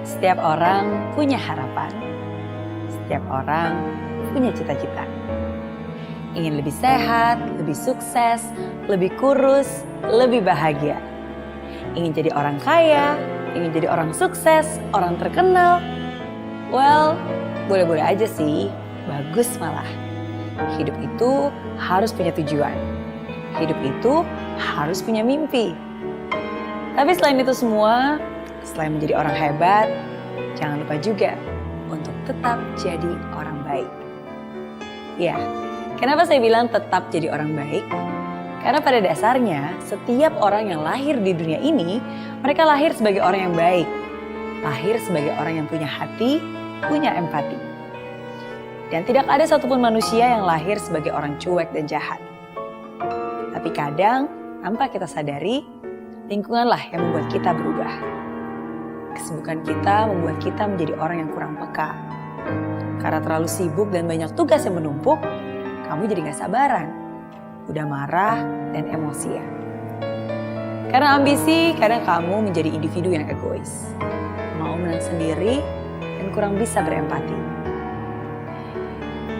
Setiap orang punya harapan. Setiap orang punya cita-cita. Ingin lebih sehat, lebih sukses, lebih kurus, lebih bahagia. Ingin jadi orang kaya, ingin jadi orang sukses, orang terkenal. Well, boleh-boleh aja sih, bagus malah. Hidup itu harus punya tujuan. Hidup itu harus punya mimpi. Tapi selain itu semua, selain menjadi orang hebat, jangan lupa juga untuk tetap jadi orang baik. Ya, kenapa saya bilang tetap jadi orang baik? Karena pada dasarnya, setiap orang yang lahir di dunia ini, mereka lahir sebagai orang yang baik. Lahir sebagai orang yang punya hati, punya empati. Dan tidak ada satupun manusia yang lahir sebagai orang cuek dan jahat. Tapi kadang, tanpa kita sadari, lingkunganlah yang membuat kita berubah. Kesibukan kita membuat kita menjadi orang yang kurang peka. Karena terlalu sibuk dan banyak tugas yang menumpuk, kamu jadi gak sabaran. Udah marah dan emosian. Karena ambisi, kadang kamu menjadi individu yang egois. Mau menang sendiri dan kurang bisa berempati.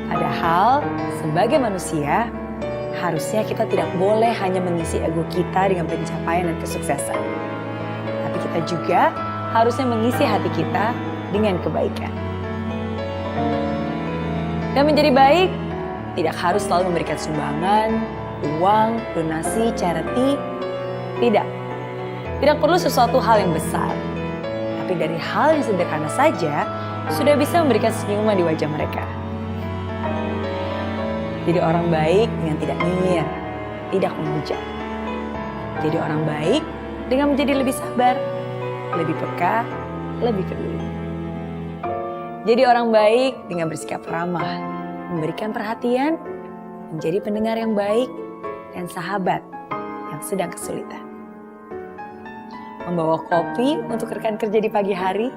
Padahal, sebagai manusia, harusnya kita tidak boleh hanya mengisi ego kita dengan pencapaian dan kesuksesan. Tapi kita juga harusnya mengisi hati kita dengan kebaikan. Dan menjadi baik, tidak harus selalu memberikan sumbangan, uang, donasi, charity. Tidak. Tidak perlu sesuatu hal yang besar. Tapi dari hal yang sederhana saja, sudah bisa memberikan senyuman di wajah mereka. Jadi orang baik dengan tidak nyinyir, tidak menghujat. Jadi orang baik dengan menjadi lebih sabar, lebih peka, lebih peduli. Jadi orang baik dengan bersikap ramah, memberikan perhatian, menjadi pendengar yang baik, dan sahabat yang sedang kesulitan. Membawa kopi untuk rekan kerja di pagi hari,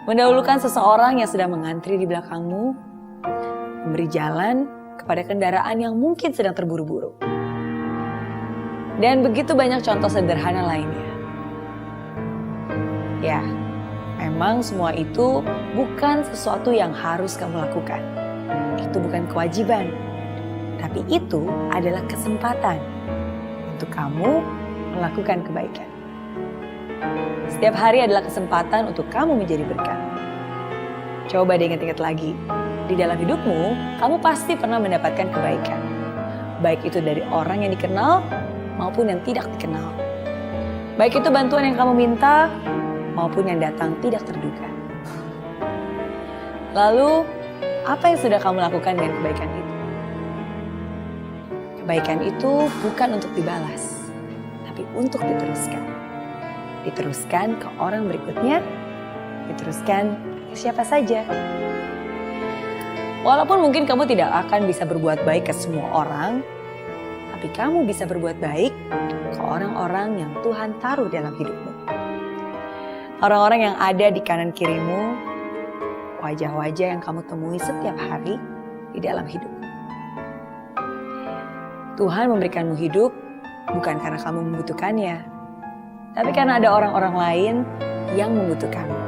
mendahulukan seseorang yang sedang mengantri di belakangmu, memberi jalan kepada kendaraan yang mungkin sedang terburu-buru. Dan begitu banyak contoh sederhana lainnya. Ya, memang semua itu bukan sesuatu yang harus kamu lakukan. Itu bukan kewajiban. Tapi itu adalah kesempatan untuk kamu melakukan kebaikan. Setiap hari adalah kesempatan untuk kamu menjadi berkat. Coba diingat-ingat lagi. Di dalam hidupmu, kamu pasti pernah mendapatkan kebaikan. Baik itu dari orang yang dikenal maupun yang tidak dikenal. Baik itu bantuan yang kamu minta maupun yang datang tidak terduga. Lalu, apa yang sudah kamu lakukan dengan kebaikan itu? Kebaikan itu bukan untuk dibalas, tapi untuk diteruskan. Diteruskan ke orang berikutnya, diteruskan ke siapa saja. Walaupun mungkin kamu tidak akan bisa berbuat baik ke semua orang, tapi kamu bisa berbuat baik ke orang-orang yang Tuhan taruh dalam hidupmu. Orang-orang yang ada di kanan kirimu, wajah-wajah yang kamu temui setiap hari di dalam hidupmu. Tuhan memberikanmu hidup bukan karena kamu membutuhkannya, tapi karena ada orang-orang lain yang membutuhkanmu.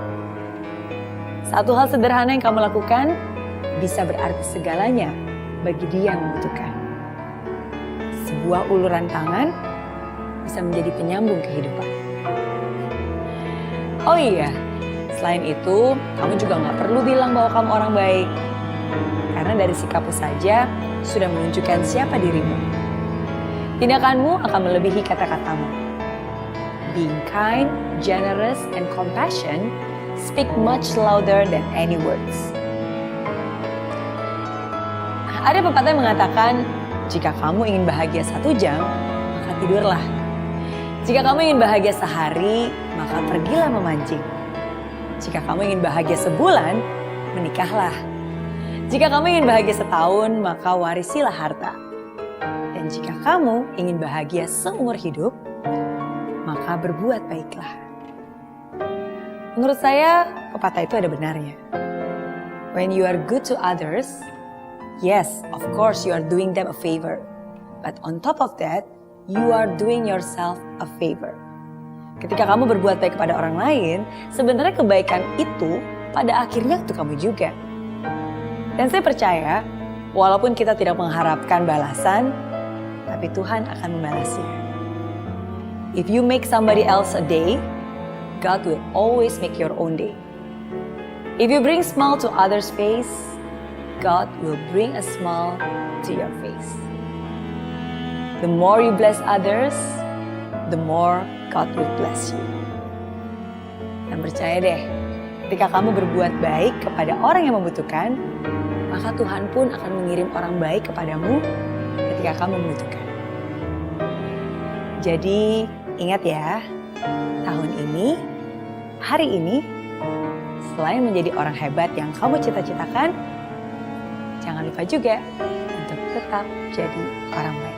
Satu hal sederhana yang kamu lakukan bisa berarti segalanya bagi dia yang membutuhkan. Sebuah uluran tangan bisa menjadi penyambung kehidupan. Oh iya, selain itu, kamu juga gak perlu bilang bahwa kamu orang baik. Karena dari sikapmu saja sudah menunjukkan siapa dirimu. Tindakanmu akan melebihi kata-katamu. Being kind, generous, and compassion speak much louder than any words. Ada pepatah yang mengatakan, jika kamu ingin bahagia 1 jam, maka tidurlah. Jika kamu ingin bahagia sehari, maka pergilah memancing. Jika kamu ingin bahagia sebulan, menikahlah. Jika kamu ingin bahagia setahun, maka warisilah harta. Dan jika kamu ingin bahagia seumur hidup, maka berbuat baiklah. Menurut saya, pepatah itu ada benarnya. When you are good to others, yes, of course you are doing them a favor. But on top of that, you are doing yourself a favor. Ketika kamu berbuat baik kepada orang lain, sebenarnya kebaikan itu pada akhirnya untuk kamu juga. Dan saya percaya, walaupun kita tidak mengharapkan balasan, tapi Tuhan akan membalasnya. If you make somebody else a day, God will always make your own day. If you bring smile to others' face, God will bring a smile to your face. The more you bless others, the more God will bless you. Dan percaya deh, ketika kamu berbuat baik kepada orang yang membutuhkan, maka Tuhan pun akan mengirim orang baik kepadamu ketika kamu membutuhkan. Jadi ingat ya, tahun ini, hari ini, selain menjadi orang hebat yang kamu cita-citakan, jangan lupa juga untuk tetap jadi orang baik.